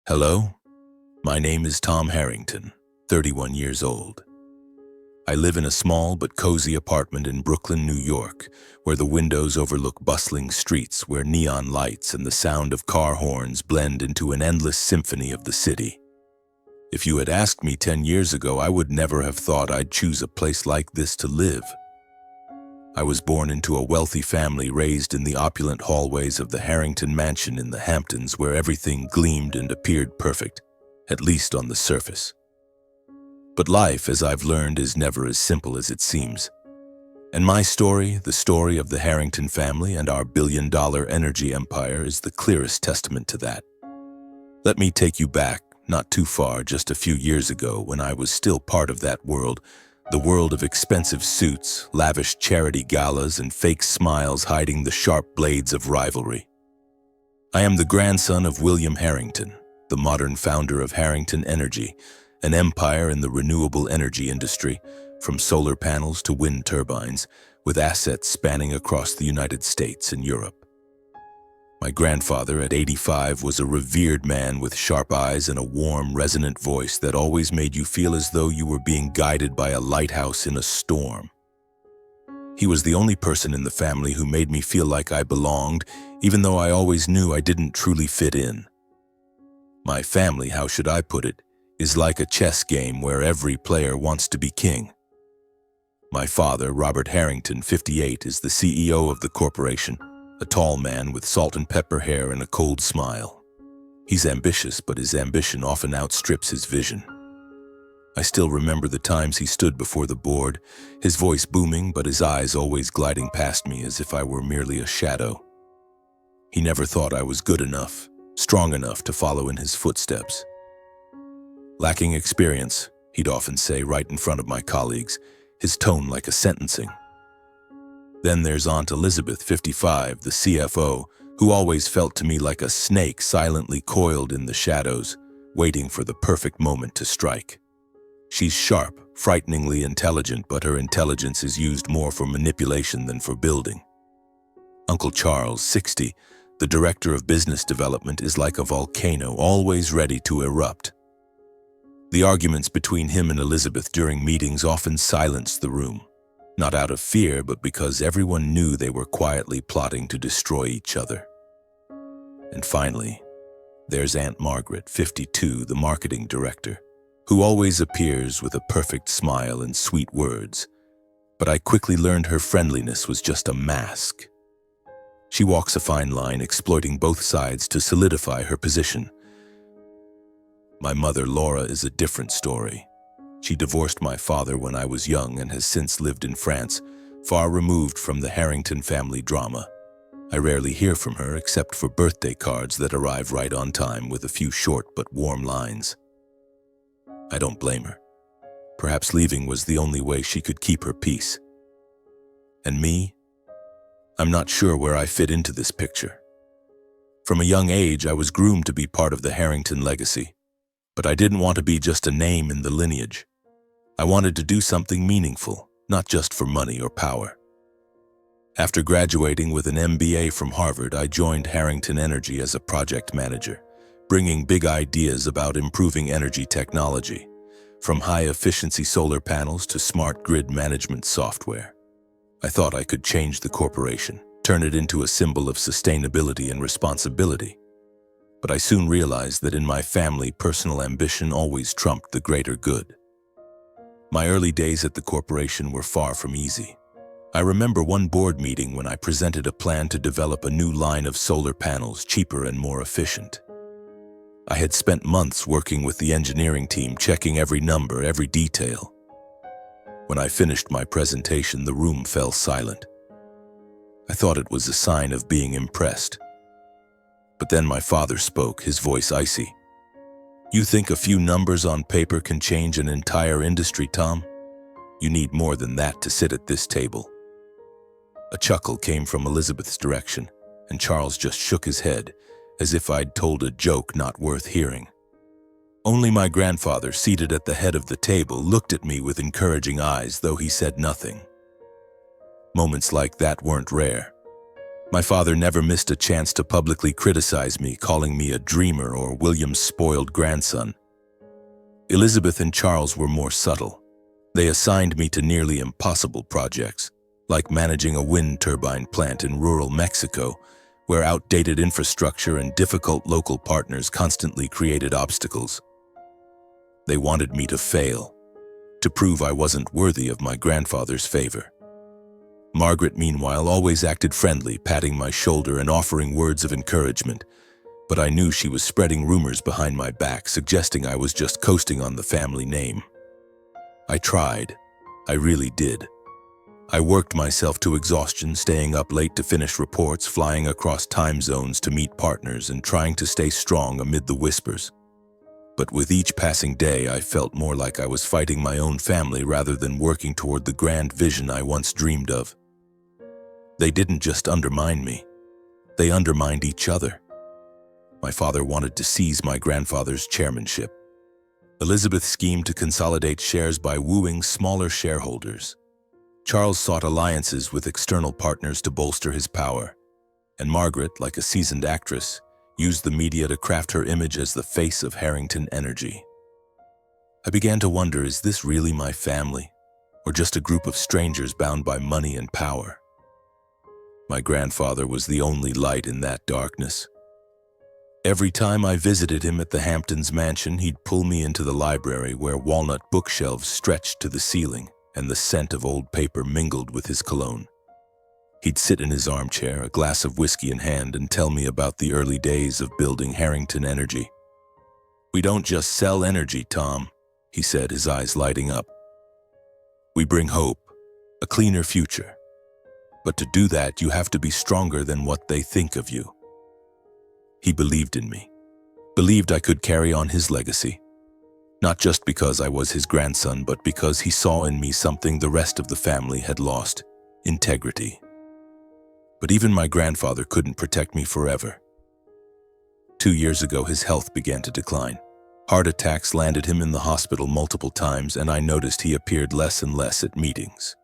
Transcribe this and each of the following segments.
Hello, my name is Tom Harrington, 31 years old. I live in a small but cozy apartment in Brooklyn, New York, where the windows overlook bustling streets where neon lights and the sound of car horns blend into an endless symphony of the city. If you had asked me 10 years ago, I would never have thought I'd choose a place like this to live. I was born into a wealthy family raised in the opulent hallways of the Harrington Mansion in the Hamptons, where everything gleamed and appeared perfect, at least on the surface. But life, as I've learned, is never as simple as it seems. And my story, the story of the Harrington family and our billion-dollar energy empire, is the clearest testament to that. Let me take you back, not too far, just a few years ago, when I was still part of that world, the world of expensive suits, lavish charity galas, and fake smiles hiding the sharp blades of rivalry. I am the grandson of William Harrington, the modern founder of Harrington Energy, an empire in the renewable energy industry, from solar panels to wind turbines, with assets spanning across the United States and Europe. My grandfather, at 85, was a revered man with sharp eyes and a warm, resonant voice that always made you feel as though you were being guided by a lighthouse in a storm. He was the only person in the family who made me feel like I belonged, even though I always knew I didn't truly fit in. My family, how should I put it, is like a chess game where every player wants to be king. My father, Robert Harrington, 58, is the CEO of the corporation, a tall man with salt and pepper hair and a cold smile. He's ambitious, but his ambition often outstrips his vision. I still remember the times he stood before the board, his voice booming, but his eyes always gliding past me as if I were merely a shadow. He never thought I was good enough, strong enough to follow in his footsteps. Lacking experience, he'd often say right in front of my colleagues, his tone like a sentencing. Then there's Aunt Elizabeth, 55, the CFO, who always felt to me like a snake silently coiled in the shadows, waiting for the perfect moment to strike. She's sharp, frighteningly intelligent, but her intelligence is used more for manipulation than for building. Uncle Charles, 60, the director of business development, is like a volcano, always ready to erupt. The arguments between him and Elizabeth during meetings often silenced the room. Not out of fear, but because everyone knew they were quietly plotting to destroy each other. And finally, there's Aunt Margaret, 52, the marketing director, who always appears with a perfect smile and sweet words. But I quickly learned her friendliness was just a mask. She walks a fine line, exploiting both sides to solidify her position. My mother, Laura, is a different story. She divorced my father when I was young and has since lived in France, far removed from the Harrington family drama. I rarely hear from her except for birthday cards that arrive right on time with a few short but warm lines. I don't blame her. Perhaps leaving was the only way she could keep her peace. And me? I'm not sure where I fit into this picture. From a young age, I was groomed to be part of the Harrington legacy. But I didn't want to be just a name in the lineage. I wanted to do something meaningful, not just for money or power. After graduating with an MBA from Harvard, I joined Harrington Energy as a project manager, bringing big ideas about improving energy technology, from high-efficiency solar panels to smart grid management software. I thought I could change the corporation, turn it into a symbol of sustainability and responsibility. But I soon realized that in my family, personal ambition always trumped the greater good. My early days at the corporation were far from easy. I remember one board meeting when I presented a plan to develop a new line of solar panels, cheaper and more efficient. I had spent months working with the engineering team, checking every number, every detail. When I finished my presentation, the room fell silent. I thought it was a sign of being impressed. But then my father spoke, his voice icy. "You think a few numbers on paper can change an entire industry, Tom? You need more than that to sit at this table." A chuckle came from Elizabeth's direction, and Charles just shook his head, as if I'd told a joke not worth hearing. Only my grandfather, seated at the head of the table, looked at me with encouraging eyes, though he said nothing. Moments like that weren't rare. My father never missed a chance to publicly criticize me, calling me a dreamer or William's spoiled grandson. Elizabeth and Charles were more subtle. They assigned me to nearly impossible projects, like managing a wind turbine plant in rural Mexico, where outdated infrastructure and difficult local partners constantly created obstacles. They wanted me to fail, to prove I wasn't worthy of my grandfather's favor. Margaret, meanwhile, always acted friendly, patting my shoulder and offering words of encouragement, but I knew she was spreading rumors behind my back, suggesting I was just coasting on the family name. I tried. I really did. I worked myself to exhaustion, staying up late to finish reports, flying across time zones to meet partners, and trying to stay strong amid the whispers. But with each passing day, I felt more like I was fighting my own family rather than working toward the grand vision I once dreamed of. They didn't just undermine me. They undermined each other. My father wanted to seize my grandfather's chairmanship. Elizabeth schemed to consolidate shares by wooing smaller shareholders. Charles sought alliances with external partners to bolster his power. And Margaret, like a seasoned actress, used the media to craft her image as the face of Harrington Energy. I began to wonder, is this really my family, or just a group of strangers bound by money and power? My grandfather was the only light in that darkness. Every time I visited him at the Hamptons mansion, he'd pull me into the library where walnut bookshelves stretched to the ceiling and the scent of old paper mingled with his cologne. He'd sit in his armchair, a glass of whiskey in hand, and tell me about the early days of building Harrington Energy. "We don't just sell energy, Tom," he said, his eyes lighting up. "We bring hope, a cleaner future. But to do that, you have to be stronger than what they think of you." He believed in me, believed I could carry on his legacy. Not just because I was his grandson, but because he saw in me something the rest of the family had lost: integrity. But even my grandfather couldn't protect me forever. 2 years ago, his health began to decline. Heart attacks landed him in the hospital multiple times, and I noticed he appeared less and less at meetings.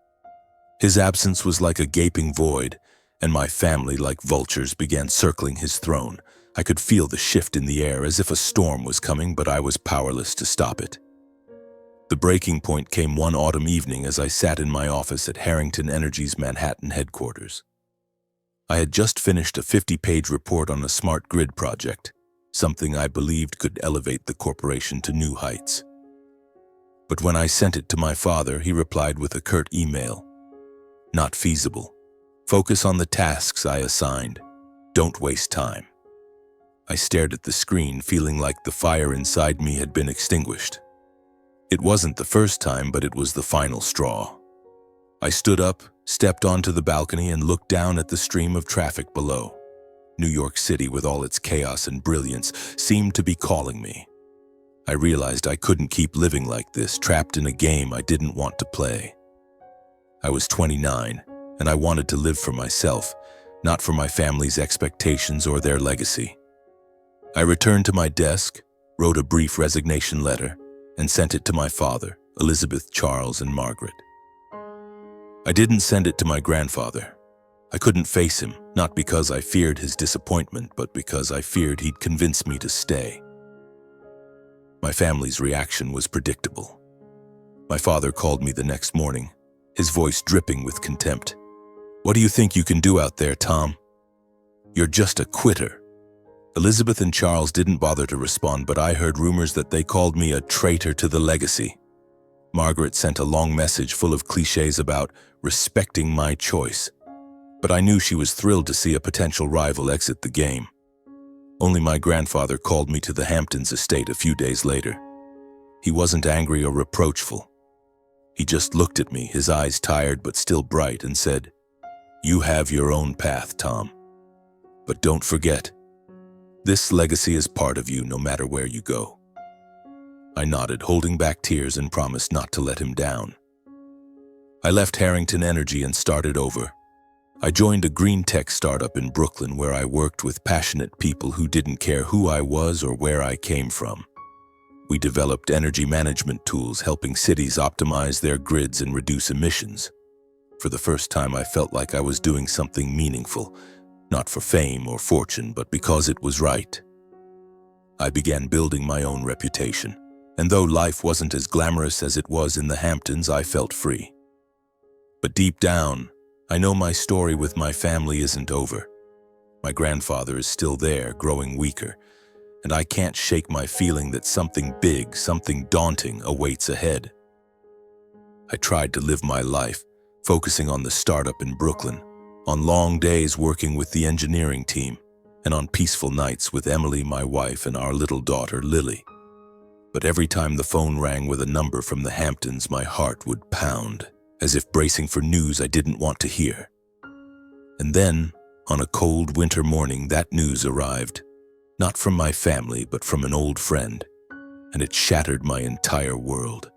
His absence was like a gaping void, and my family, like vultures, began circling his throne. I could feel the shift in the air, as if a storm was coming, but I was powerless to stop it. The breaking point came one autumn evening as I sat in my office at Harrington Energy's Manhattan headquarters. I had just finished a 50-page report on a smart grid project, something I believed could elevate the corporation to new heights. But when I sent it to my father, he replied with a curt email: "Not feasible. Focus on the tasks I assigned. Don't waste time." I stared at the screen, feeling like the fire inside me had been extinguished. It wasn't the first time, but it was the final straw. I stood up, stepped onto the balcony, and looked down at the stream of traffic below. New York City, with all its chaos and brilliance, seemed to be calling me. I realized I couldn't keep living like this, trapped in a game I didn't want to play. I was 29, and I wanted to live for myself, not for my family's expectations or their legacy. I returned to my desk, wrote a brief resignation letter, and sent it to my father, Elizabeth, Charles, and Margaret. I didn't send it to my grandfather. I couldn't face him, not because I feared his disappointment, but because I feared he'd convince me to stay. My family's reaction was predictable. My father called me the next morning, his voice dripping with contempt. "What do you think you can do out there, Tom? You're just a quitter." Elizabeth and Charles didn't bother to respond, but I heard rumors that they called me a traitor to the legacy. Margaret sent a long message full of cliches about respecting my choice, but I knew she was thrilled to see a potential rival exit the game. Only my grandfather called me to the Hamptons estate a few days later. He wasn't angry or reproachful. He just looked at me, his eyes tired but still bright, and said, "You have your own path, Tom. But don't forget, this legacy is part of you no matter where you go." I nodded, holding back tears, and promised not to let him down. I left Harrington Energy and started over. I joined a green tech startup in Brooklyn where I worked with passionate people who didn't care who I was or where I came from. We developed energy management tools, helping cities optimize their grids and reduce emissions. For the first time, I felt like I was doing something meaningful, Not for fame or fortune, but because it was right. I began building my own reputation, and though life wasn't as glamorous as it was in the Hamptons, I felt free. But deep down, I know my story with my family isn't over. My grandfather is still there, growing weaker, and I can't shake my feeling that something big, something daunting awaits ahead. I tried to live my life, focusing on the startup in Brooklyn, on long days working with the engineering team, and on peaceful nights with Emily, my wife, and our little daughter, Lily. But every time the phone rang with a number from the Hamptons, my heart would pound, as if bracing for news I didn't want to hear. And then, on a cold winter morning, that news arrived, not from my family, but from an old friend, and it shattered my entire world.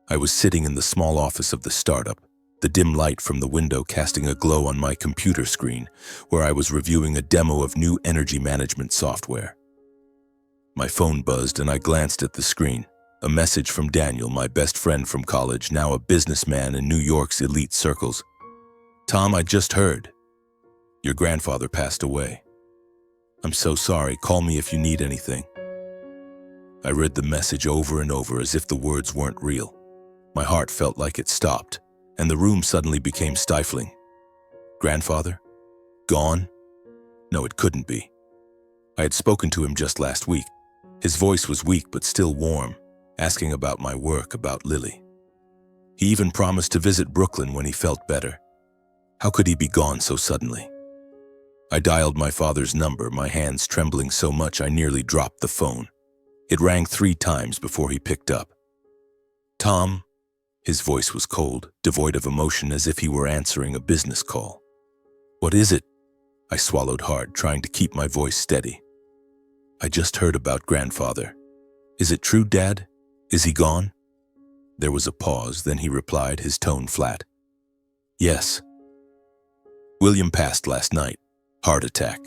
I was sitting in the small office of the startup, the dim light from the window casting a glow on my computer screen, where I was reviewing a demo of new energy management software. My phone buzzed and I glanced at the screen. A message from Daniel, my best friend from college, now a businessman in New York's elite circles. "Tom, I just heard. Your grandfather passed away. I'm so sorry. Call me if you need anything." I read the message over and over as if the words weren't real. My heart felt like it stopped, and the room suddenly became stifling. Grandfather? Gone? No, it couldn't be. I had spoken to him just last week. His voice was weak but still warm, asking about my work, about Lily. He even promised to visit Brooklyn when he felt better. How could he be gone so suddenly? I dialed my father's number, my hands trembling so much I nearly dropped the phone. It rang 3 times before he picked up. "Tom?" His voice was cold, devoid of emotion, as if he were answering a business call. "What is it?" I swallowed hard, trying to keep my voice steady. "I just heard about grandfather. Is it true, Dad? Is he gone?" There was a pause, then he replied, his tone flat. "Yes. William passed last night. Heart attack."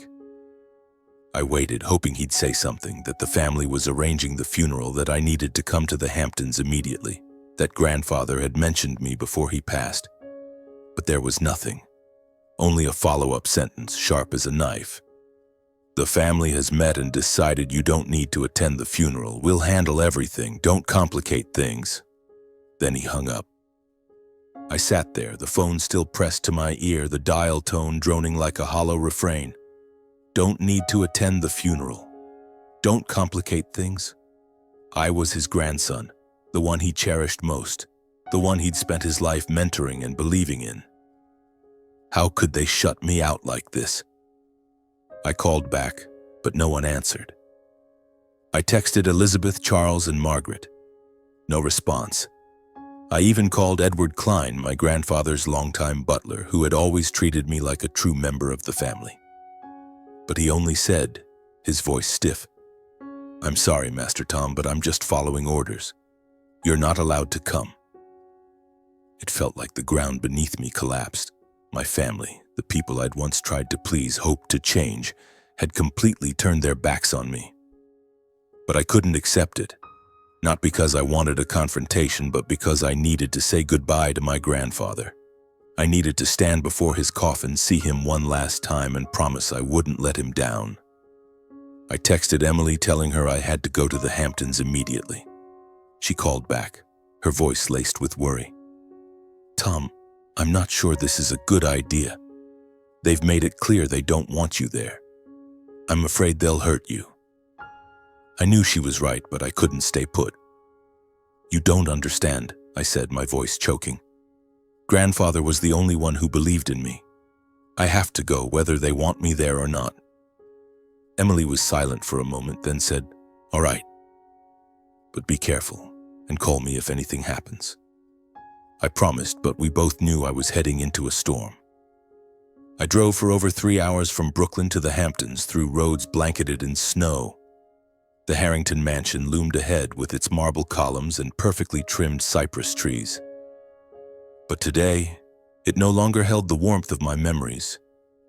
I waited, hoping he'd say something, that the family was arranging the funeral, that I needed to come to the Hamptons immediately, that grandfather had mentioned me before he passed. But there was nothing. Only a follow-up sentence, sharp as a knife. "The family has met and decided you don't need to attend the funeral. We'll handle everything. Don't complicate things." Then he hung up. I sat there, the phone still pressed to my ear, the dial tone droning like a hollow refrain. Don't need to attend the funeral. Don't complicate things. I was his grandson, the one he cherished most, the one he'd spent his life mentoring and believing in. How could they shut me out like this? I called back, but no one answered. I texted Elizabeth, Charles, and Margaret. No response. I even called Edward Klein, my grandfather's longtime butler, who had always treated me like a true member of the family. But he only said, his voice stiff, "I'm sorry, Master Tom, but I'm just following orders. You're not allowed to come." It felt like the ground beneath me collapsed. My family, the people I'd once tried to please, hoped to change, had completely turned their backs on me. But I couldn't accept it. Not because I wanted a confrontation, but because I needed to say goodbye to my grandfather. I needed to stand before his coffin, see him one last time, and promise I wouldn't let him down. I texted Emily, telling her I had to go to the Hamptons immediately. She called back, her voice laced with worry. "Tom, I'm not sure this is a good idea. They've made it clear they don't want you there. I'm afraid they'll hurt you." I knew she was right, but I couldn't stay put. "You don't understand," I said, my voice choking. "Grandfather was the only one who believed in me. I have to go, whether they want me there or not." Emily was silent for a moment, then said, "All right. But be careful, and call me if anything happens." I promised, but we both knew I was heading into a storm. I drove for over 3 hours from Brooklyn to the Hamptons, through roads blanketed in snow. The Harrington mansion loomed ahead with its marble columns and perfectly trimmed cypress trees. But today, it no longer held the warmth of my memories.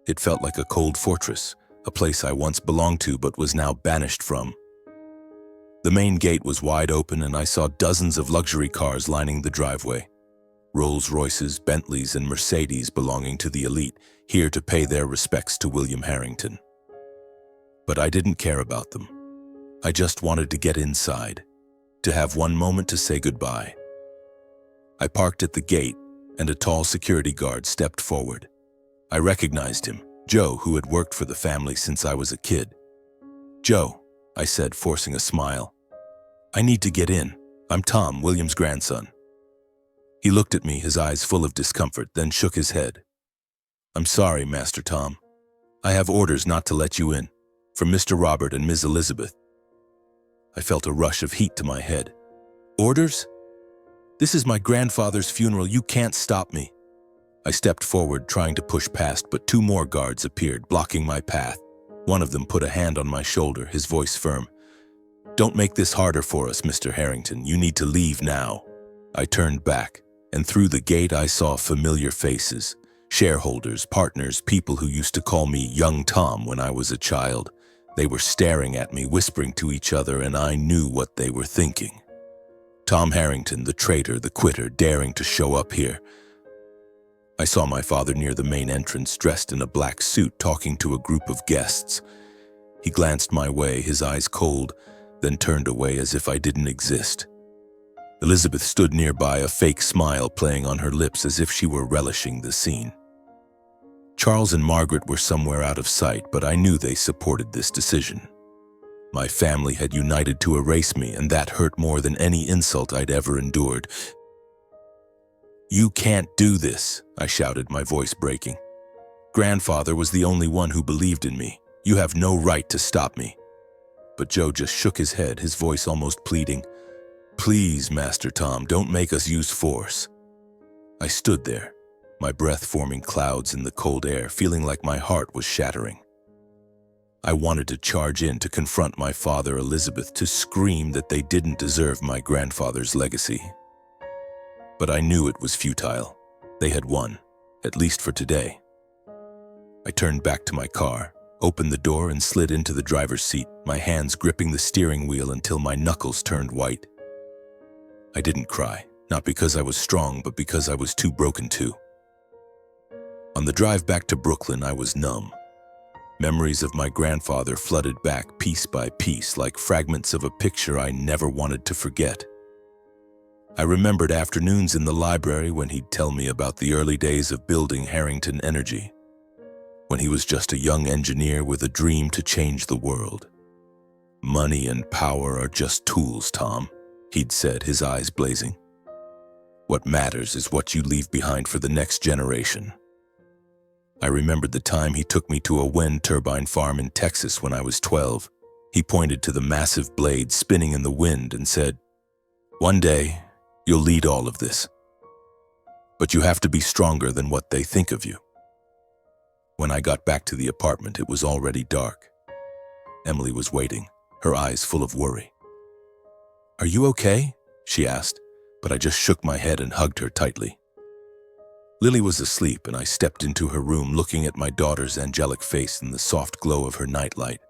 It felt like a cold fortress, a place I once belonged to but was now banished from. The main gate was wide open, and I saw dozens of luxury cars lining the driveway. Rolls-Royces, Bentleys, and Mercedes belonging to the elite, here to pay their respects to William Harrington. But I didn't care about them. I just wanted to get inside, to have one moment to say goodbye. I parked at the gate, and a tall security guard stepped forward. I recognized him, Joe, who had worked for the family since I was a kid. "Joe," I said, forcing a smile. "I need to get in. I'm Tom, William's grandson." He looked at me, his eyes full of discomfort, then shook his head. "I'm sorry, Master Tom. I have orders not to let you in, from Mr. Robert and Ms. Elizabeth." I felt a rush of heat to my head. "Orders? This is my grandfather's funeral. You can't stop me." I stepped forward, trying to push past, but two more guards appeared, blocking my path. One of them put a hand on my shoulder, his voice firm. "Don't make this harder for us, Mr. Harrington. You need to leave now." I turned back, and through the gate I saw familiar faces. Shareholders, partners, people who used to call me Young Tom when I was a child. They were staring at me, whispering to each other, and I knew what they were thinking. Tom Harrington, the traitor, the quitter, daring to show up here. I saw my father near the main entrance, dressed in a black suit, talking to a group of guests. He glanced my way, his eyes cold, then turned away as if I didn't exist. Elizabeth stood nearby, a fake smile playing on her lips as if she were relishing the scene. Charles and Margaret were somewhere out of sight, but I knew they supported this decision. My family had united to erase me, and that hurt more than any insult I'd ever endured. "You can't do this," I shouted, my voice breaking. "Grandfather was the only one who believed in me. You have no right to stop me." But Joe just shook his head, his voice almost pleading. "Please, Master Tom, don't make us use force." I stood there, my breath forming clouds in the cold air, feeling like my heart was shattering. I wanted to charge in, to confront my father, Elizabeth, to scream that they didn't deserve my grandfather's legacy. But I knew it was futile. They had won, at least for today. I turned back to my car, opened the door, and slid into the driver's seat, my hands gripping the steering wheel until my knuckles turned white. I didn't cry, not because I was strong, but because I was too broken to. On the drive back to Brooklyn, I was numb. Memories of my grandfather flooded back piece by piece, like fragments of a picture I never wanted to forget. I remembered afternoons in the library when he'd tell me about the early days of building Harrington Energy, when he was just a young engineer with a dream to change the world. "Money and power are just tools, Tom," he'd said, his eyes blazing. "What matters is what you leave behind for the next generation." I remembered the time he took me to a wind turbine farm in Texas when I was 12. He pointed to the massive blades spinning in the wind and said, "One day, you'll lead all of this. But you have to be stronger than what they think of you." When I got back to the apartment, it was already dark. Emily was waiting, her eyes full of worry. "Are you okay?" she asked, but I just shook my head and hugged her tightly. Lily was asleep, and I stepped into her room, looking at my daughter's angelic face in the soft glow of her nightlight.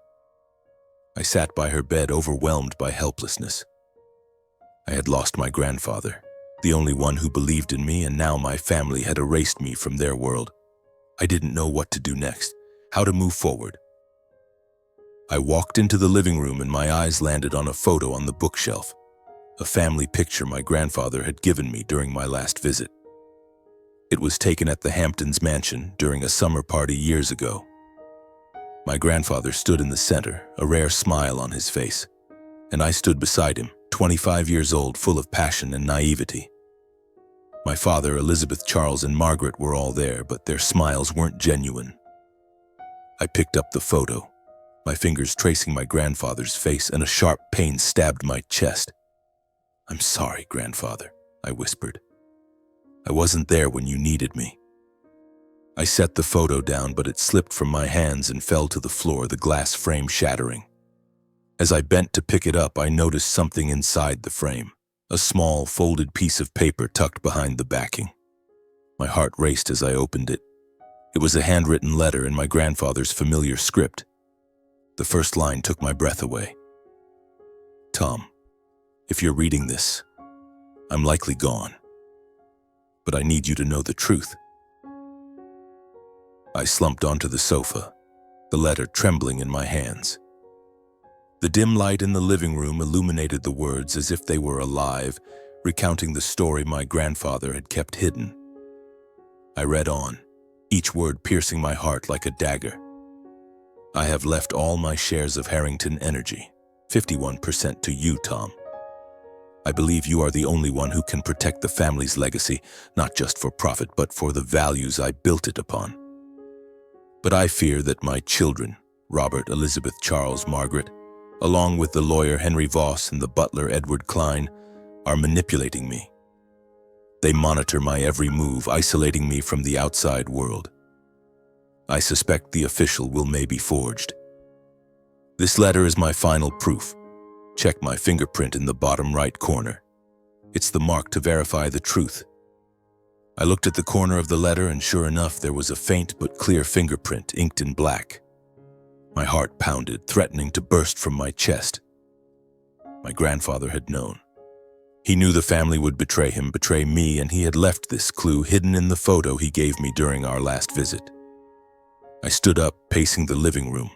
I sat by her bed, overwhelmed by helplessness. I had lost my grandfather, the only one who believed in me, and now my family had erased me from their world. I didn't know what to do next, how to move forward. I walked into the living room, and my eyes landed on a photo on the bookshelf, a family picture my grandfather had given me during my last visit. It was taken at the Hamptons mansion during a summer party years ago. My grandfather stood in the center, a rare smile on his face, and I stood beside him, 25 years old, full of passion and naivety. My father, Elizabeth, Charles, and Margaret were all there, but their smiles weren't genuine. I picked up the photo, my fingers tracing my grandfather's face, and a sharp pain stabbed my chest. "I'm sorry, grandfather," I whispered. "I wasn't there when you needed me." I set the photo down, but it slipped from my hands and fell to the floor, the glass frame shattering. As I bent to pick it up, I noticed something inside the frame, a small, folded piece of paper tucked behind the backing. My heart raced as I opened it. It was a handwritten letter in my grandfather's familiar script. The first line took my breath away. "Tom, if you're reading this, I'm likely gone. but I need you to know the truth." I slumped onto the sofa, the letter trembling in my hands. The dim light in the living room illuminated the words as if they were alive, recounting the story my grandfather had kept hidden. I read on, each word piercing my heart like a dagger. "I have left all my shares of Harrington Energy, 51% to you, Tom. I believe you are the only one who can protect the family's legacy, not just for profit, but for the values I built it upon. But I fear that my children, Robert, Elizabeth, Charles, Margaret, along with the lawyer Henry Voss and the butler Edward Klein, are manipulating me. They monitor my every move, isolating me from the outside world. I suspect the official will maybe forged. This letter is my final proof. Check my fingerprint in the bottom right corner. It's the mark to verify the truth." I looked at the corner of the letter, and sure enough, there was a faint but clear fingerprint inked in black. My heart pounded, threatening to burst from my chest. My grandfather had known. He knew the family would betray him, betray me, and he had left this clue hidden in the photo he gave me during our last visit. I stood up, pacing the living room,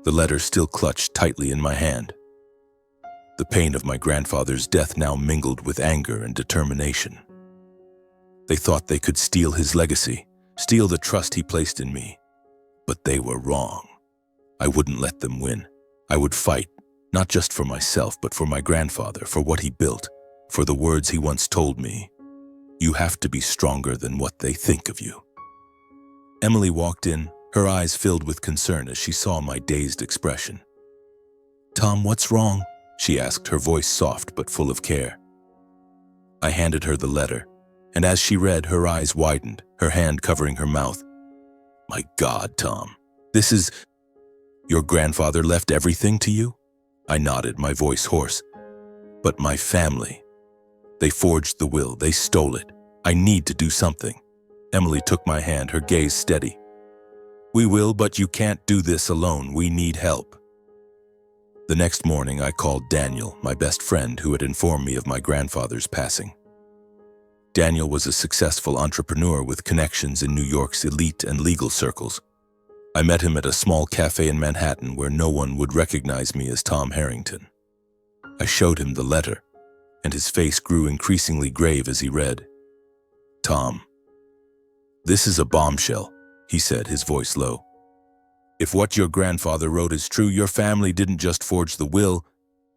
the letter still clutched tightly in my hand. The pain of my grandfather's death now mingled with anger and determination. They thought they could steal his legacy, steal the trust he placed in me. But they were wrong. I wouldn't let them win. I would fight, not just for myself, but for my grandfather, for what he built, for the words he once told me. "You have to be stronger than what they think of you." Emily walked in, her eyes filled with concern as she saw my dazed expression. "Tom, what's wrong?" she asked, her voice soft but full of care. I handed her the letter, and as she read, her eyes widened, her hand covering her mouth. "My God, Tom, this is... Your grandfather left everything to you?" I nodded, my voice hoarse. "But my family... They forged the will, they stole it. I need to do something." Emily took my hand, her gaze steady. "We will, but you can't do this alone. We need help." The next morning, I called Daniel, my best friend who had informed me of my grandfather's passing. Daniel was a successful entrepreneur with connections in New York's elite and legal circles. I met him at a small cafe in Manhattan where no one would recognize me as Tom Harrington. I showed him the letter, and his face grew increasingly grave as he read. "Tom, this is a bombshell," he said, his voice low. "If what your grandfather wrote is true, your family didn't just forge the will.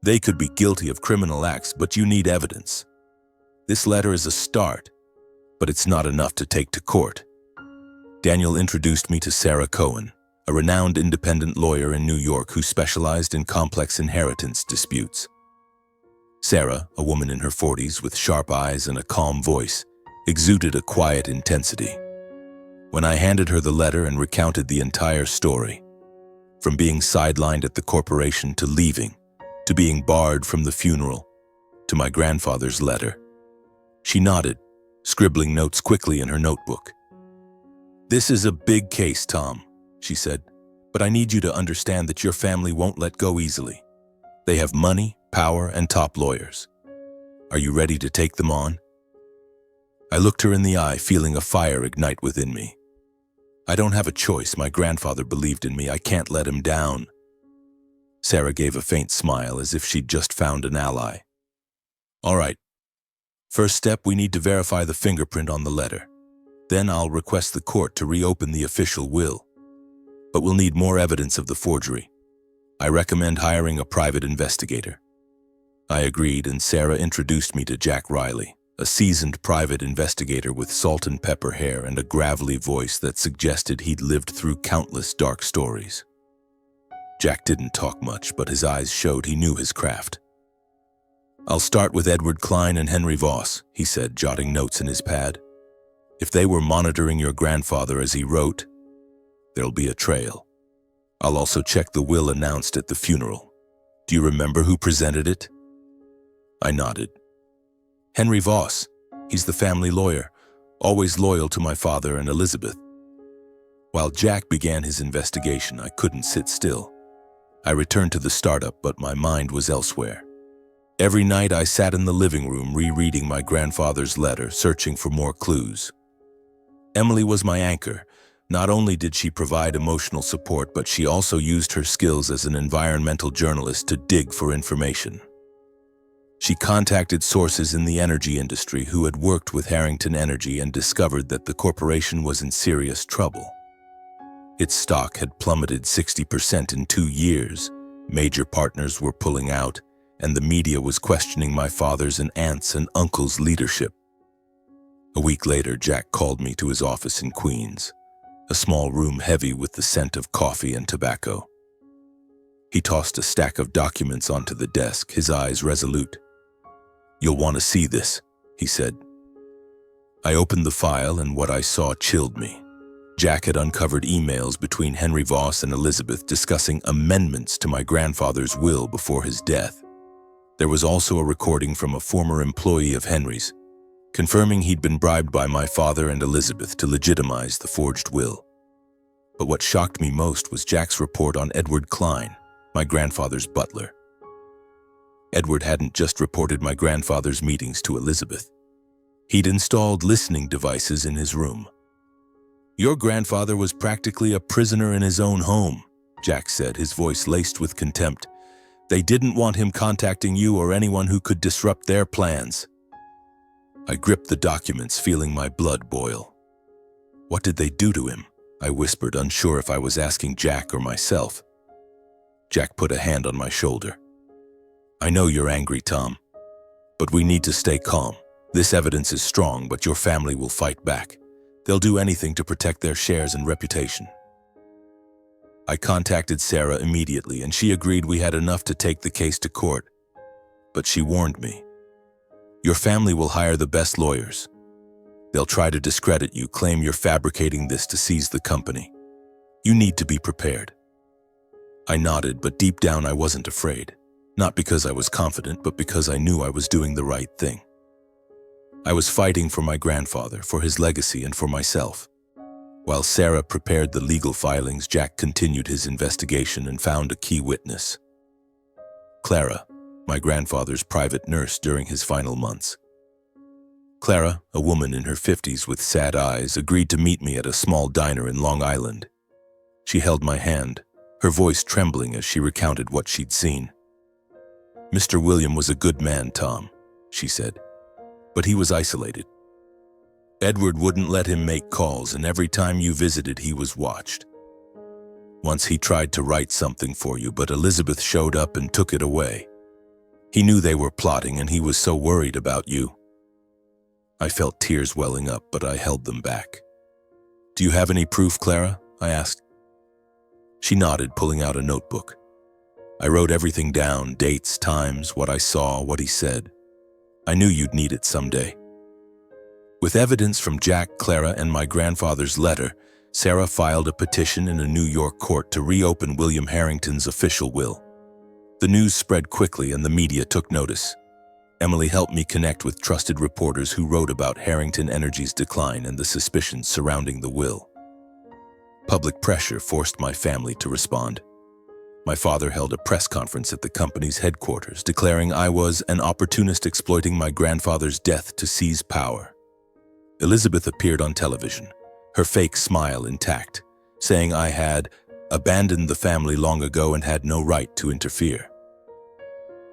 They could be guilty of criminal acts, but you need evidence. This letter is a start, but it's not enough to take to court." Daniel introduced me to Sarah Cohen, a renowned independent lawyer in New York who specialized in complex inheritance disputes. Sarah, a woman in her 40s with sharp eyes and a calm voice, exuded a quiet intensity. When I handed her the letter and recounted the entire story, from being sidelined at the corporation to leaving, to being barred from the funeral, to my grandfather's letter, she nodded, scribbling notes quickly in her notebook. "This is a big case, Tom," she said, "but I need you to understand that your family won't let go easily. They have money, power, and top lawyers. Are you ready to take them on?" I looked her in the eye, feeling a fire ignite within me. "I don't have a choice. My grandfather believed in me. I can't let him down." Sarah gave a faint smile as if she'd just found an ally. "All right. First step, we need to verify the fingerprint on the letter. Then I'll request the court to reopen the official will. But we'll need more evidence of the forgery. I recommend hiring a private investigator." I agreed, and Sarah introduced me to Jack Riley, a seasoned private investigator with salt and pepper hair and a gravelly voice that suggested he'd lived through countless dark stories. Jack didn't talk much, but his eyes showed he knew his craft. "I'll start with Edward Klein and Henry Voss," he said, jotting notes in his pad. "If they were monitoring your grandfather as he wrote, there'll be a trail. I'll also check the will announced at the funeral. Do you remember who presented it?" I nodded. "Henry Voss. He's the family lawyer, always loyal to my father and Elizabeth." While Jack began his investigation, I couldn't sit still. I returned to the startup, but my mind was elsewhere. Every night I sat in the living room rereading my grandfather's letter, searching for more clues. Emily was my anchor. Not only did she provide emotional support, but she also used her skills as an environmental journalist to dig for information. She contacted sources in the energy industry who had worked with Harrington Energy and discovered that the corporation was in serious trouble. Its stock had plummeted 60% in 2 years, major partners were pulling out, and the media was questioning my father's and aunt's and uncle's leadership. A week later, Jack called me to his office in Queens, a small room heavy with the scent of coffee and tobacco. He tossed a stack of documents onto the desk, his eyes resolute. "You'll want to see this," he said. I opened the file and what I saw chilled me. Jack had uncovered emails between Henry Voss and Elizabeth discussing amendments to my grandfather's will before his death. There was also a recording from a former employee of Henry's, confirming he'd been bribed by my father and Elizabeth to legitimize the forged will. But what shocked me most was Jack's report on Edward Klein, my grandfather's butler. Edward hadn't just reported my grandfather's meetings to Elizabeth. He'd installed listening devices in his room. "Your grandfather was practically a prisoner in his own home," Jack said, his voice laced with contempt. "They didn't want him contacting you or anyone who could disrupt their plans." I gripped the documents, feeling my blood boil. "What did they do to him?" I whispered, unsure if I was asking Jack or myself. Jack put a hand on my shoulder. "I know you're angry, Tom, but we need to stay calm. This evidence is strong, but your family will fight back. They'll do anything to protect their shares and reputation." I contacted Sarah immediately, and she agreed we had enough to take the case to court. But she warned me. "Your family will hire the best lawyers. They'll try to discredit you, claim you're fabricating this to seize the company. You need to be prepared." I nodded, but deep down I wasn't afraid. Not because I was confident, but because I knew I was doing the right thing. I was fighting for my grandfather, for his legacy, and for myself. While Sarah prepared the legal filings, Jack continued his investigation and found a key witness. Clara, my grandfather's private nurse during his final months. Clara, a woman in her 50s with sad eyes, agreed to meet me at a small diner in Long Island. She held my hand, her voice trembling as she recounted what she'd seen. "Mr. William was a good man, Tom," she said, "but he was isolated. Edward wouldn't let him make calls, and every time you visited, he was watched. Once he tried to write something for you, but Elizabeth showed up and took it away. He knew they were plotting, and he was so worried about you." I felt tears welling up, but I held them back. "Do you have any proof, Clara?" I asked. She nodded, pulling out a notebook. I wrote everything down, dates, times, what I saw, what he said. I knew you'd need it someday. With evidence from Jack, Clara, and my grandfather's letter, Sarah filed a petition in a New York court to reopen William Harrington's official will. The news spread quickly and the media took notice. Emily helped me connect with trusted reporters who wrote about Harrington Energy's decline and the suspicions surrounding the will. Public pressure forced my family to respond. My father held a press conference at the company's headquarters, declaring I was an opportunist exploiting my grandfather's death to seize power. Elizabeth appeared on television, her fake smile intact, saying I had abandoned the family long ago and had no right to interfere.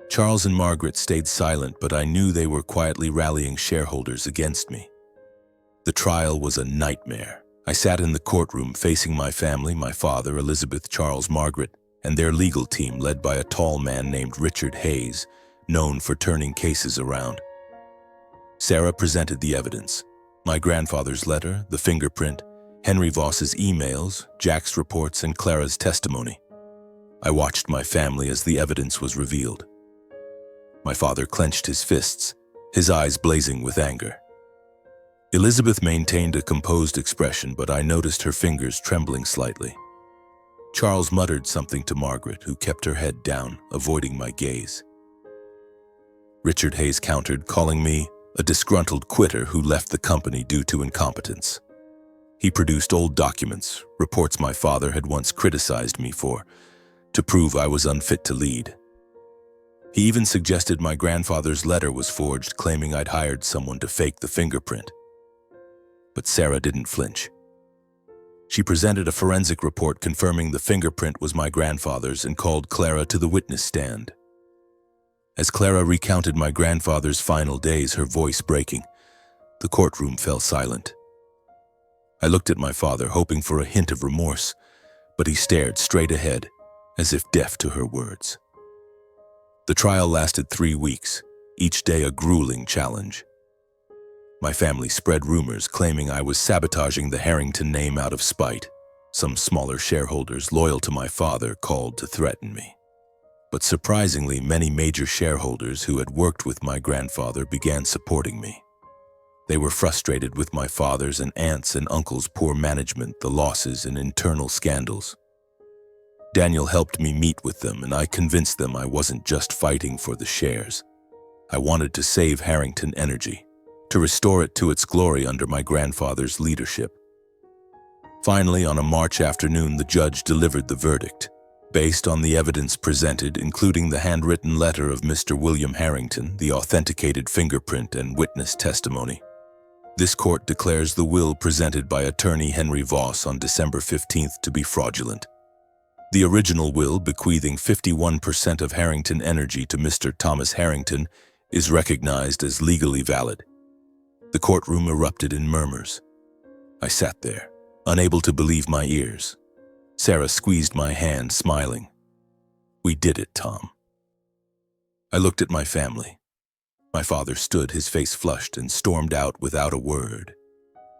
Charles and Margaret stayed silent, but I knew they were quietly rallying shareholders against me. The trial was a nightmare. I sat in the courtroom facing my family, my father, Elizabeth, Charles, Margaret, and their legal team led by a tall man named Richard Hayes, known for turning cases around. Sarah presented the evidence: my grandfather's letter, the fingerprint, Henry Voss's emails, Jack's reports, and Clara's testimony. I watched my family as the evidence was revealed. My father clenched his fists, his eyes blazing with anger. Elizabeth maintained a composed expression, but I noticed her fingers trembling slightly. Charles muttered something to Margaret, who kept her head down, avoiding my gaze. Richard Hayes countered, calling me a disgruntled quitter who left the company due to incompetence. He produced old documents, reports my father had once criticized me for, to prove I was unfit to lead. He even suggested my grandfather's letter was forged, claiming I'd hired someone to fake the fingerprint. But Sarah didn't flinch. She presented a forensic report confirming the fingerprint was my grandfather's and called Clara to the witness stand. As Clara recounted my grandfather's final days, her voice breaking, the courtroom fell silent. I looked at my father, hoping for a hint of remorse, but he stared straight ahead, as if deaf to her words. The trial lasted 3 weeks, each day a grueling challenge. My family spread rumors claiming I was sabotaging the Harrington name out of spite. Some smaller shareholders loyal to my father called to threaten me. But surprisingly, many major shareholders who had worked with my grandfather began supporting me. They were frustrated with my father's and aunts' and uncles' poor management, the losses and internal scandals. Daniel helped me meet with them, and I convinced them I wasn't just fighting for the shares. I wanted to save Harrington Energy, to restore it to its glory under my grandfather's leadership. Finally, on a March afternoon, the judge delivered the verdict. Based on the evidence presented, including the handwritten letter of Mr. William Harrington, the authenticated fingerprint and witness testimony, this court declares the will presented by attorney Henry Voss on December 15th to be fraudulent. The original will, bequeathing 51% of Harrington Energy to Mr. Thomas Harrington, is recognized as legally valid. The courtroom erupted in murmurs. I sat there, unable to believe my ears. Sarah squeezed my hand, smiling. "We did it, Tom." I looked at my family. My father stood, his face flushed, and stormed out without a word.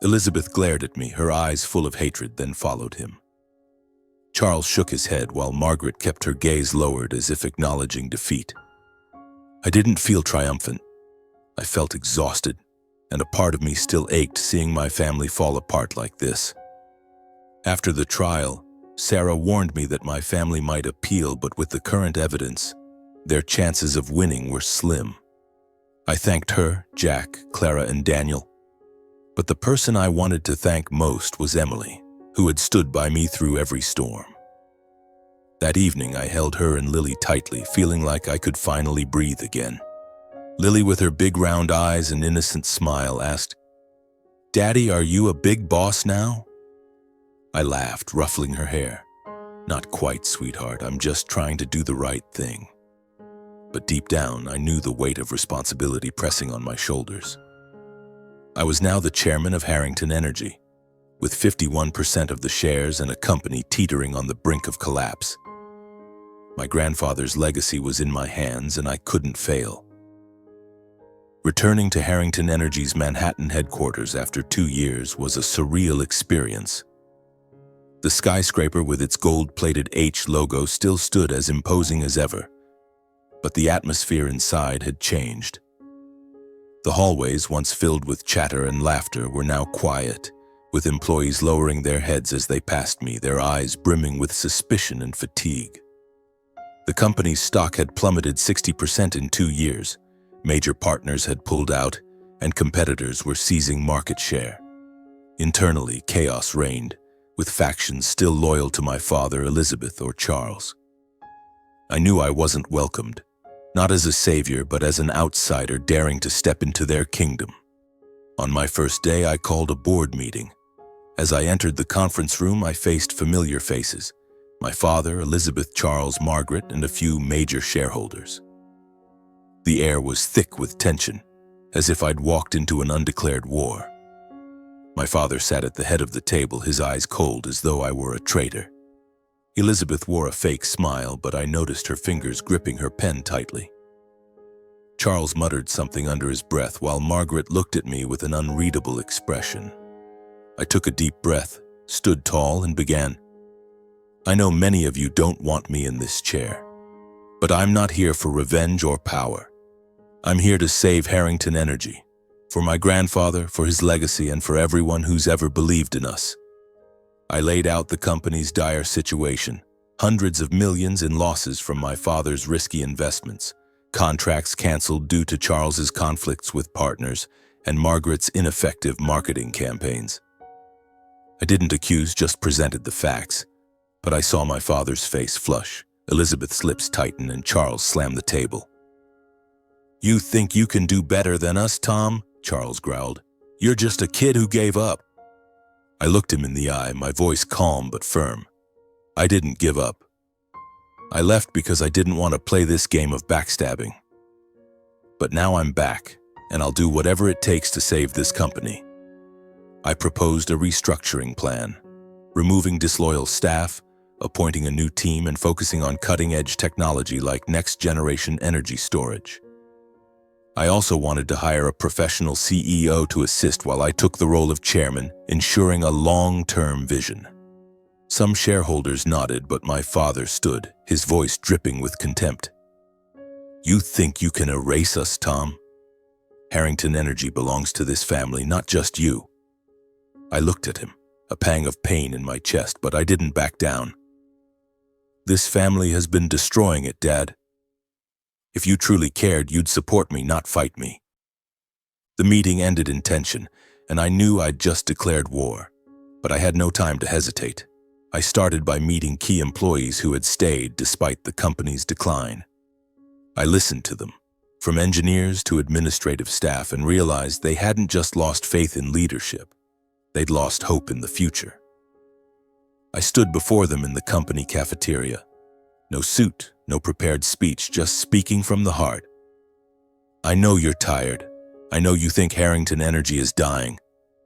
Elizabeth glared at me, her eyes full of hatred, then followed him. Charles shook his head while Margaret kept her gaze lowered as if acknowledging defeat. I didn't feel triumphant. I felt exhausted, and a part of me still ached seeing my family fall apart like this. After the trial, Sarah warned me that my family might appeal, but with the current evidence, their chances of winning were slim. I thanked her, Jack, Clara, and Daniel. But the person I wanted to thank most was Emily, who had stood by me through every storm. That evening, I held her and Lily tightly, feeling like I could finally breathe again. Lily, with her big round eyes and innocent smile, asked, "Daddy, are you a big boss now?" I laughed, ruffling her hair. "Not quite, sweetheart. I'm just trying to do the right thing." But deep down, I knew the weight of responsibility pressing on my shoulders. I was now the chairman of Harrington Energy, with 51% of the shares and a company teetering on the brink of collapse. My grandfather's legacy was in my hands, and I couldn't fail. Returning to Harrington Energy's Manhattan headquarters after 2 years was a surreal experience. The skyscraper with its gold-plated H logo still stood as imposing as ever, but the atmosphere inside had changed. The hallways, once filled with chatter and laughter, were now quiet, with employees lowering their heads as they passed me, their eyes brimming with suspicion and fatigue. The company's stock had plummeted 60% in 2 years. Major partners had pulled out, and competitors were seizing market share. Internally, chaos reigned, with factions still loyal to my father, Elizabeth, or Charles. I knew I wasn't welcomed, not as a savior, but as an outsider daring to step into their kingdom. On my first day, I called a board meeting. As I entered the conference room, I faced familiar faces: my father, Elizabeth, Charles, Margaret, and a few major shareholders. The air was thick with tension, as if I'd walked into an undeclared war. My father sat at the head of the table, his eyes cold as though I were a traitor. Elizabeth wore a fake smile, but I noticed her fingers gripping her pen tightly. Charles muttered something under his breath while Margaret looked at me with an unreadable expression. I took a deep breath, stood tall, and began. "I know many of you don't want me in this chair, but I'm not here for revenge or power. I'm here to save Harrington Energy, for my grandfather, for his legacy, and for everyone who's ever believed in us." I laid out the company's dire situation: hundreds of millions in losses from my father's risky investments, contracts canceled due to Charles's conflicts with partners, and Margaret's ineffective marketing campaigns. I didn't accuse, just presented the facts, but I saw my father's face flush, Elizabeth's lips tighten, and Charles slam the table. "You think you can do better than us, Tom?" Charles growled. "You're just a kid who gave up." I looked him in the eye, my voice calm but firm. I didn't give up. I left because I didn't want to play this game of backstabbing. But now I'm back, and I'll do whatever it takes to save this company. I proposed a restructuring plan, removing disloyal staff, appointing a new team, and focusing on cutting-edge technology like next-generation energy storage. I also wanted to hire a professional CEO to assist while I took the role of chairman, ensuring a long-term vision. Some shareholders nodded, but my father stood, his voice dripping with contempt. "You think you can erase us, Tom? Harrington Energy belongs to this family, not just you." I looked at him, a pang of pain in my chest, but I didn't back down. "This family has been destroying it, Dad. If you truly cared, you'd support me, not fight me." The meeting ended in tension, and I knew I'd just declared war. But I had no time to hesitate. I started by meeting key employees who had stayed despite the company's decline. I listened to them, from engineers to administrative staff, and realized they hadn't just lost faith in leadership. They'd lost hope in the future. I stood before them in the company cafeteria. No suit, no prepared speech, just speaking from the heart. "I know you're tired. I know you think Harrington Energy is dying,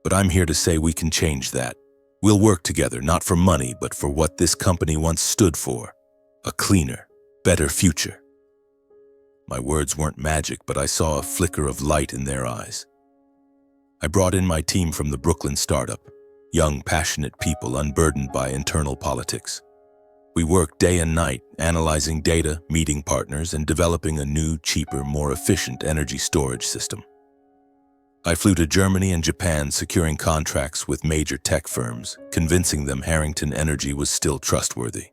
but I'm here to say we can change that. We'll work together, not for money, but for what this company once stood for: a cleaner, better future." My words weren't magic, but I saw a flicker of light in their eyes. I brought in my team from the Brooklyn startup, young, passionate people unburdened by internal politics. We worked day and night, analyzing data, meeting partners, and developing a new, cheaper, more efficient energy storage system. I flew to Germany and Japan, securing contracts with major tech firms, convincing them Harrington Energy was still trustworthy.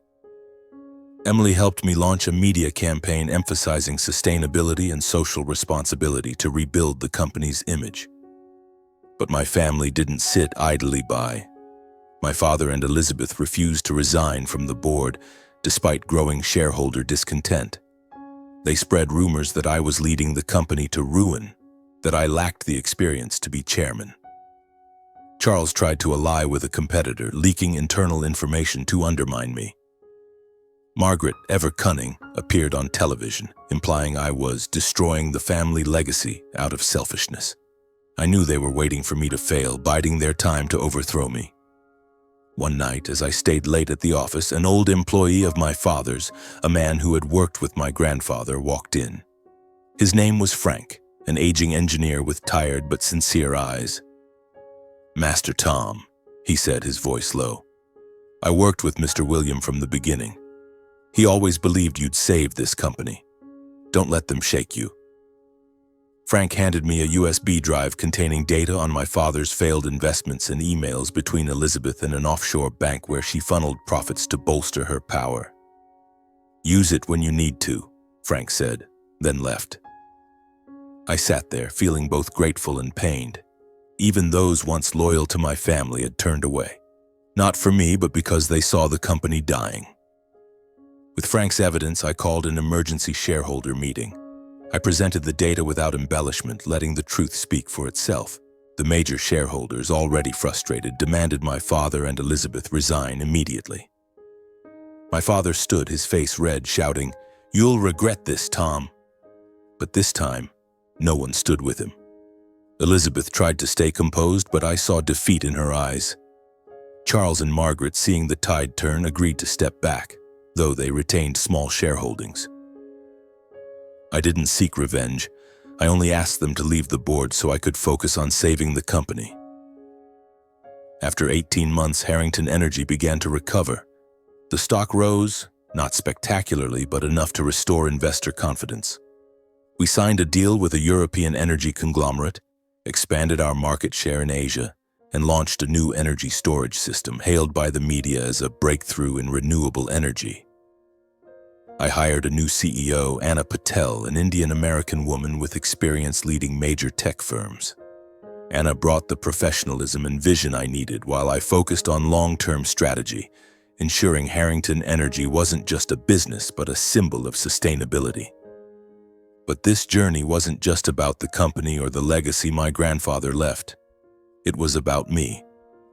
Emily helped me launch a media campaign emphasizing sustainability and social responsibility to rebuild the company's image. But my family didn't sit idly by. My father and Elizabeth refused to resign from the board, despite growing shareholder discontent. They spread rumors that I was leading the company to ruin, that I lacked the experience to be chairman. Charles tried to ally with a competitor, leaking internal information to undermine me. Margaret, ever cunning, appeared on television, implying I was destroying the family legacy out of selfishness. I knew they were waiting for me to fail, biding their time to overthrow me. One night, as I stayed late at the office, an old employee of my father's, a man who had worked with my grandfather, walked in. His name was Frank, an aging engineer with tired but sincere eyes. "Master Tom," he said, his voice low. "I worked with Mr. William from the beginning. He always believed you'd save this company. Don't let them shake you." Frank handed me a USB drive containing data on my father's failed investments and emails between Elizabeth and an offshore bank where she funneled profits to bolster her power. "Use it when you need to," Frank said, then left. I sat there, feeling both grateful and pained. Even those once loyal to my family had turned away. Not for me, but because they saw the company dying. With Frank's evidence, I called an emergency shareholder meeting. I presented the data without embellishment, letting the truth speak for itself. The major shareholders, already frustrated, demanded my father and Elizabeth resign immediately. My father stood, his face red, shouting, "You'll regret this, Tom." But this time, no one stood with him. Elizabeth tried to stay composed, but I saw defeat in her eyes. Charles and Margaret, seeing the tide turn, agreed to step back, though they retained small shareholdings. I didn't seek revenge. I only asked them to leave the board so I could focus on saving the company. After 18 months, Harrington Energy began to recover. The stock rose, not spectacularly, but enough to restore investor confidence. We signed a deal with a European energy conglomerate, expanded our market share in Asia, and launched a new energy storage system hailed by the media as a breakthrough in renewable energy. I hired a new CEO, Anna Patel, an Indian-American woman with experience leading major tech firms. Anna brought the professionalism and vision I needed while I focused on long-term strategy, ensuring Harrington Energy wasn't just a business but a symbol of sustainability. But this journey wasn't just about the company or the legacy my grandfather left. It was about me,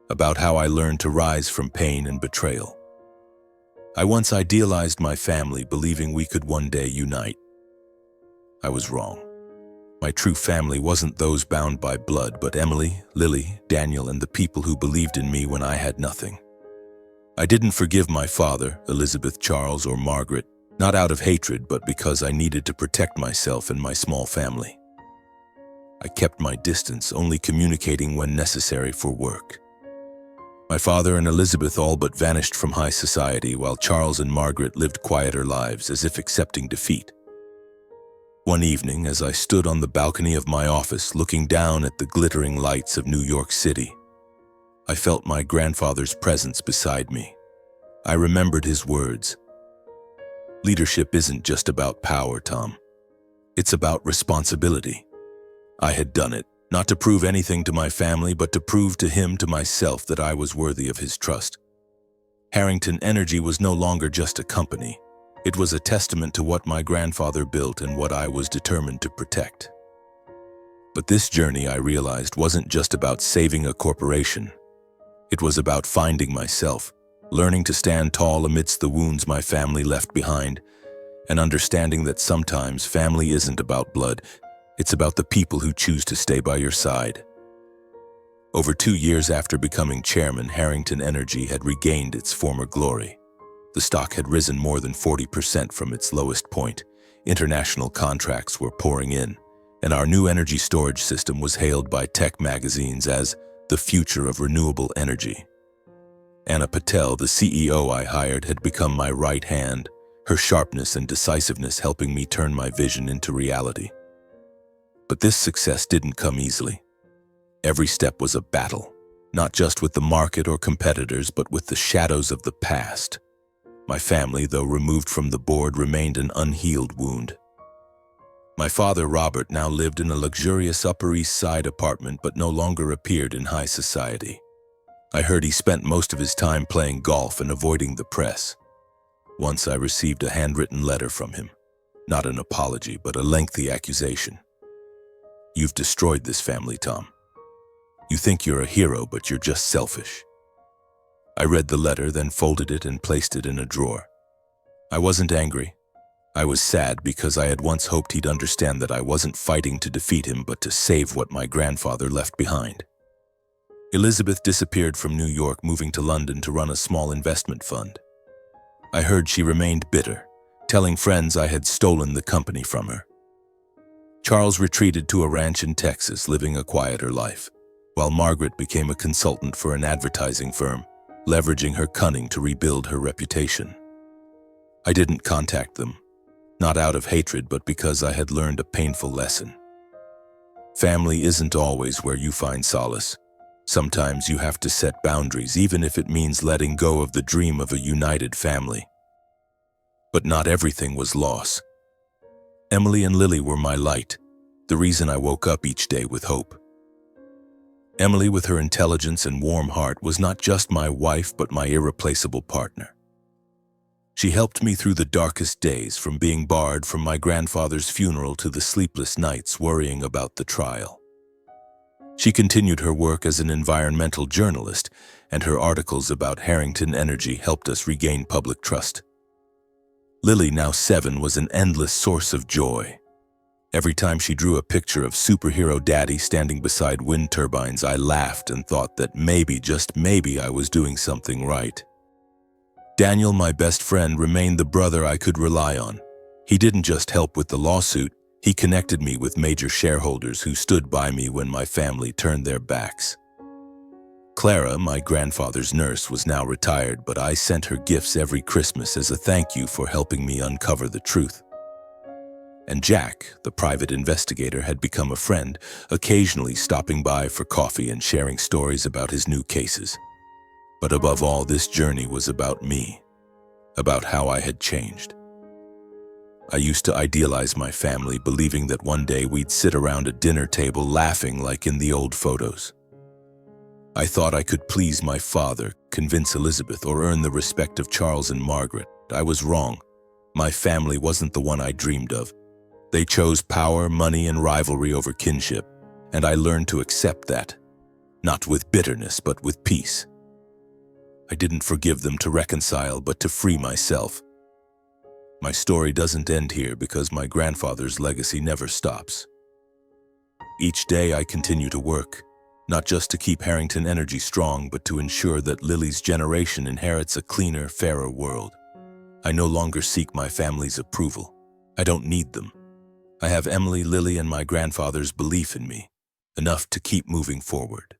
about how I learned to rise from pain and betrayal. I once idealized my family, believing we could one day unite. I was wrong. My true family wasn't those bound by blood, but Emily, Lily, Daniel, and the people who believed in me when I had nothing. I didn't forgive my father, Elizabeth, Charles, or Margaret, not out of hatred, but because I needed to protect myself and my small family. I kept my distance, only communicating when necessary for work. My father and Elizabeth all but vanished from high society, while Charles and Margaret lived quieter lives, as if accepting defeat. One evening, as I stood on the balcony of my office looking down at the glittering lights of New York City, I felt my grandfather's presence beside me. I remembered his words. Leadership isn't just about power, Tom. It's about responsibility. I had done it, not to prove anything to my family, but to prove to him, to myself, that I was worthy of his trust. Harrington Energy was no longer just a company. It was a testament to what my grandfather built and what I was determined to protect. But this journey, I realized, wasn't just about saving a corporation. It was about finding myself, learning to stand tall amidst the wounds my family left behind, and understanding that sometimes family isn't about blood, it's about the people who choose to stay by your side. Over 2 years after becoming chairman, Harrington Energy had regained its former glory. The stock had risen more than 40% from its lowest point. International contracts were pouring in, and our new energy storage system was hailed by tech magazines as the future of renewable energy. Anna Patel, the CEO I hired, had become my right hand, her sharpness and decisiveness helping me turn my vision into reality. But this success didn't come easily. Every step was a battle, not just with the market or competitors, but with the shadows of the past. My family, though removed from the board, remained an unhealed wound. My father, Robert, now lived in a luxurious Upper East Side apartment, but no longer appeared in high society. I heard he spent most of his time playing golf and avoiding the press. Once I received a handwritten letter from him. Not an apology, but a lengthy accusation. You've destroyed this family, Tom. You think you're a hero, but you're just selfish. I read the letter, then folded it and placed it in a drawer. I wasn't angry. I was sad because I had once hoped he'd understand that I wasn't fighting to defeat him, but to save what my grandfather left behind. Elizabeth disappeared from New York, moving to London to run a small investment fund. I heard she remained bitter, telling friends I had stolen the company from her. Charles retreated to a ranch in Texas, living a quieter life, while Margaret became a consultant for an advertising firm, leveraging her cunning to rebuild her reputation. I didn't contact them, not out of hatred, but because I had learned a painful lesson. Family isn't always where you find solace. Sometimes you have to set boundaries, even if it means letting go of the dream of a united family. But not everything was loss. Emily and Lily were my light, the reason I woke up each day with hope. Emily, with her intelligence and warm heart, was not just my wife, but my irreplaceable partner. She helped me through the darkest days, from being barred from my grandfather's funeral to the sleepless nights worrying about the trial. She continued her work as an environmental journalist, and her articles about Harrington Energy helped us regain public trust. Lily, now 7, was an endless source of joy. Every time she drew a picture of superhero daddy standing beside wind turbines, I laughed and thought that maybe, just maybe, I was doing something right. Daniel, my best friend, remained the brother I could rely on. He didn't just help with the lawsuit, he connected me with major shareholders who stood by me when my family turned their backs. Clara, my grandfather's nurse, was now retired, but I sent her gifts every Christmas as a thank you for helping me uncover the truth. And Jack, the private investigator, had become a friend, occasionally stopping by for coffee and sharing stories about his new cases. But above all, this journey was about me, about how I had changed. I used to idealize my family, believing that one day we'd sit around a dinner table laughing like in the old photos. I thought I could please my father, convince Elizabeth, or earn the respect of Charles and Margaret. I was wrong. My family wasn't the one I dreamed of. They chose power, money, and rivalry over kinship, and I learned to accept that, not with bitterness, but with peace. I didn't forgive them to reconcile, but to free myself. My story doesn't end here because my grandfather's legacy never stops. Each day I continue to work, not just to keep Harrington energy strong, but to ensure that Lily's generation inherits a cleaner, fairer world. I no longer seek my family's approval. I don't need them. I have Emily, Lily, and my grandfather's belief in me, enough to keep moving forward.